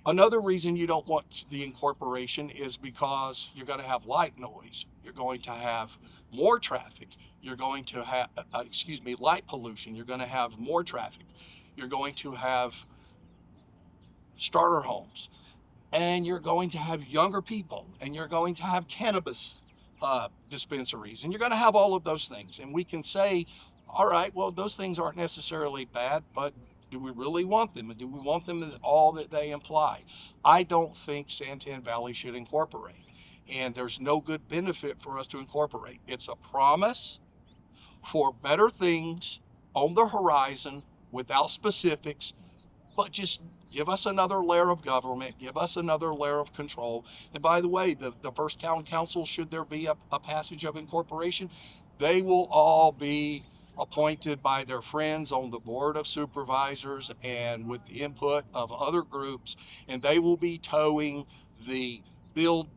Another reason you don't want the incorporation is because you're going to have light noise. You're going to have more traffic. You're going to have, light pollution. You're going to have more traffic. You're going to have starter homes, and you're going to have younger people, and you're going to have cannabis dispensaries, and you're going to have all of those things. And we can say, all right, well, those things aren't necessarily bad, but do we really want them? And do we want them in all that they imply? I don't think Santan Valley should incorporate. And there's no good benefit for us to incorporate. It's a promise for better things on the horizon without specifics, but just give us another layer of government, give us another layer of control. And by the way, the first town council, should there be a passage of incorporation, they will all be appointed by their friends on the board of supervisors and with the input of other groups, and they will be towing the build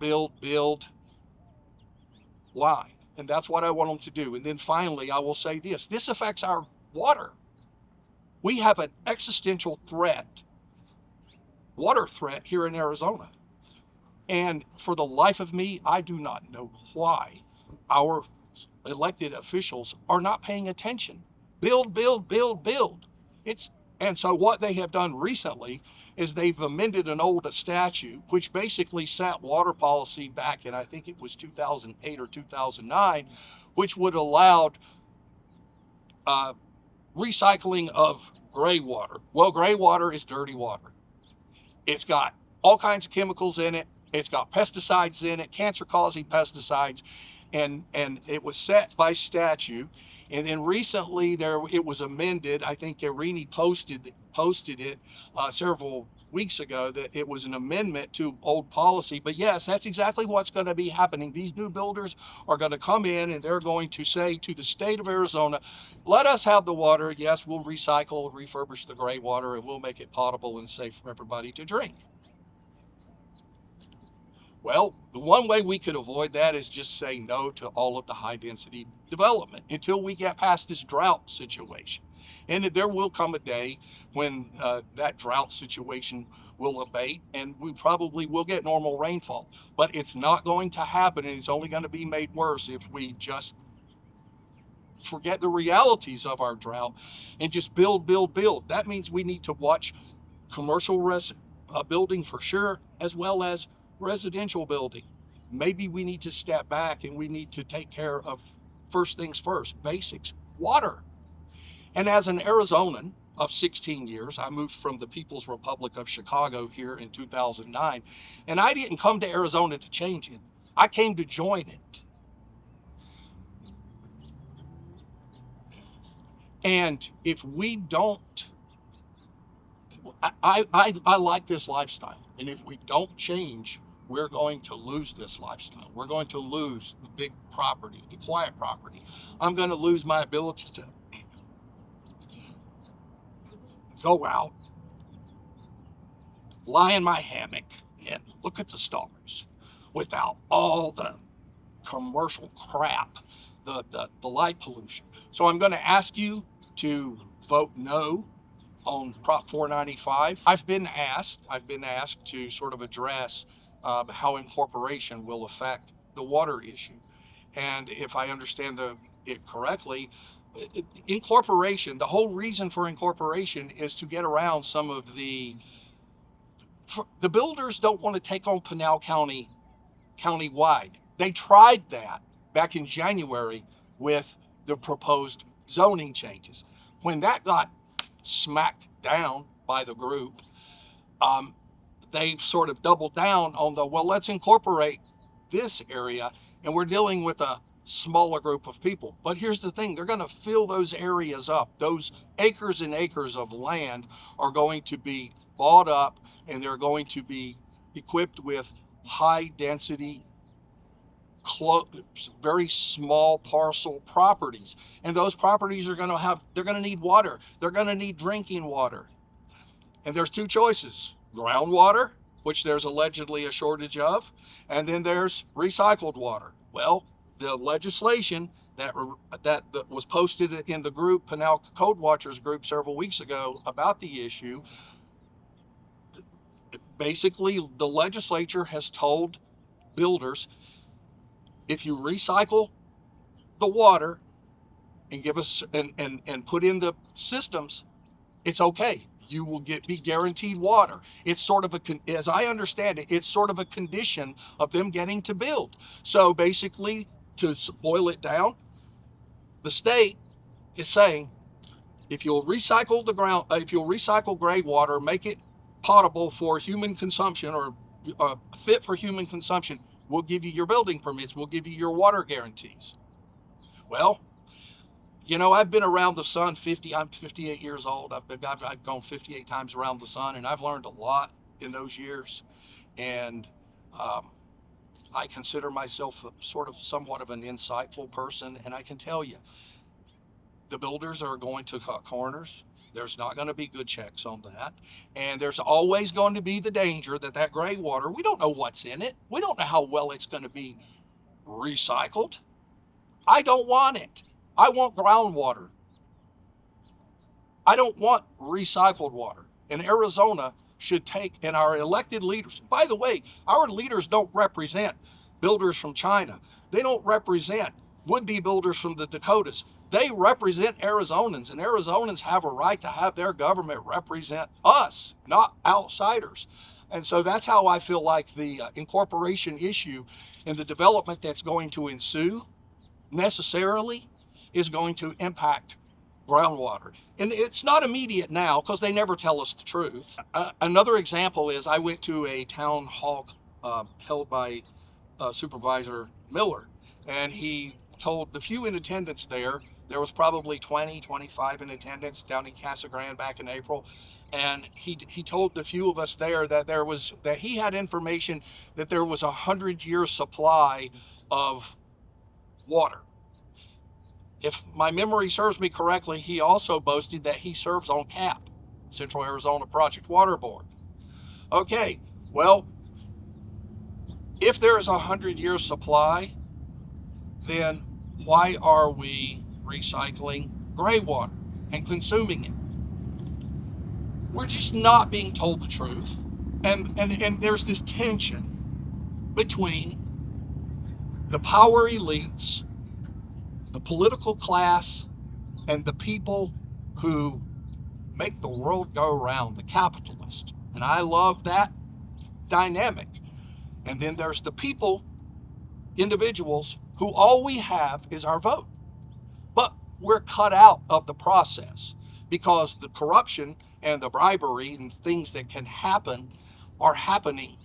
line. And that's what I want them to do. And then finally, I will say this affects our water. We have an existential threat, water threat here in Arizona. And for the life of me, I do not know why our elected officials are not paying attention. Build. It's and so what they have done recently is they've amended an old statute which basically set water policy back in, I think it was 2008 or 2009, which would allow uh, recycling of gray water. Well, gray water is dirty water. It's got all kinds of chemicals in it. It's got pesticides in it, cancer-causing pesticides, and it was set by statute. And then recently, there it was amended. I think Irini posted it several weeks ago that it was an amendment to old policy. But yes, that's exactly what's going to be happening. These new builders are going to come in and they're going to say to the state of Arizona, let us have the water. Yes, we'll recycle, refurbish the gray water, and we'll make it potable and safe for everybody to drink. Well, the one way we could avoid that is just say no to all of the high density development until we get past this drought situation. And there will come a day when that drought situation will abate and we probably will get normal rainfall. But it's not going to happen, and it's only going to be made worse if we just forget the realities of our drought and just build. That means we need to watch commercial building for sure, as well as residential building. Maybe we need to step back and we need to take care of first things first, basics, water. And as an Arizonan of 16 years, I moved from the People's Republic of Chicago here in 2009, and I didn't come to Arizona to change it. I came to join it. And if we don't, I like this lifestyle. And if we don't change, we're going to lose this lifestyle. We're going to lose the big property, the quiet property. I'm going to lose my ability to go out, lie in my hammock, and look at the stars without all the commercial crap, the light pollution. So I'm going to ask you to vote no on Prop 495. I've been asked to sort of address how incorporation will affect the water issue. And if I understand it correctly, incorporation, the whole reason for incorporation is to get around some of the builders don't want to take on Pinal County countywide. They tried that back in January with the proposed zoning changes. When that got smacked down by the group, um, they've sort of doubled down on well, let's incorporate this area, and we're dealing with a smaller group of people. But here's the thing, they're going to fill those areas up. Those acres and acres of land are going to be bought up, and they're going to be equipped with high density very small parcel properties, and those properties are going to have they're going to need water, they're going to need drinking water. And there's two choices: groundwater, which there's allegedly a shortage of, and then there's recycled water. Well, the legislation that was posted in the group Pinal Code Watchers group several weeks ago about the issue Basically, the legislature has told builders, if you recycle the water and give us and put in the systems, it's okay. You will be guaranteed water. It's sort of as I understand it, it's sort of a condition of them getting to build. So basically, to boil it down, the state is saying, if you'll recycle the ground, if you'll recycle gray water, make it potable for human consumption or fit for human consumption, we'll give you your building permits. We'll give you your water guarantees. Well, I've been around the sun I'm 58 years old. I've gone 58 times around the sun, and I've learned a lot in those years. And um, I consider myself sort of somewhat of an insightful person. And I can tell you, the builders are going to cut corners. There's not going to be good checks on that. And there's always going to be the danger that gray water, we don't know what's in it. We don't know how well it's going to be recycled. I don't want it. I want groundwater. I don't want recycled water. And Arizona should take, and our elected leaders, by the way, our leaders don't represent builders from China. They don't represent would-be builders from the Dakotas. They represent Arizonans, and Arizonans have a right to have their government represent us, not outsiders. And so that's how I feel like the incorporation issue and the development that's going to ensue necessarily is going to impact groundwater. And it's not immediate now because they never tell us the truth. Another example is I went to a town hall held by Supervisor Miller, and he told the few in attendance there was probably 20, 25 in attendance down in Casa Grande back in April. And he told the few of us there that he had information that there was 100-year supply of water. If my memory serves me correctly, he also boasted that he serves on CAP, Central Arizona Project Water Board. Okay, well, if there is 100-year supply, then why are we recycling gray water and consuming it? We're just not being told the truth. And there's this tension between the power elites, the political class, and the people who make the world go round, the capitalists. And I love that dynamic. And then there's the people, individuals, who all we have is our vote. But we're cut out of the process because the corruption and the bribery and things that can happen are happening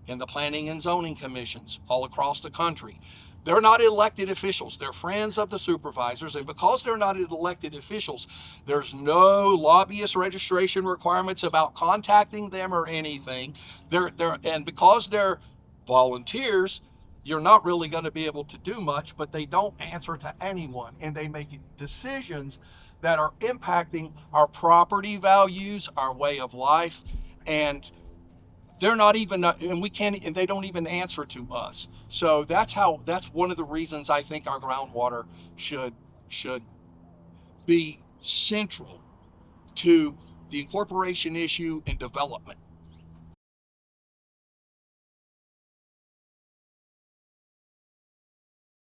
in the planning and zoning commissions all across the country. They're not elected officials. They're friends of the supervisors. And because they're not elected officials, there's no lobbyist registration requirements about contacting them or anything. And because they're volunteers, you're not really going to be able to do much, but they don't answer to anyone. And they make decisions that are impacting our property values, our way of life, and they're not even, and we can't, and they don't even answer to us. So that's one of the reasons I think our groundwater should be central to the incorporation issue and development.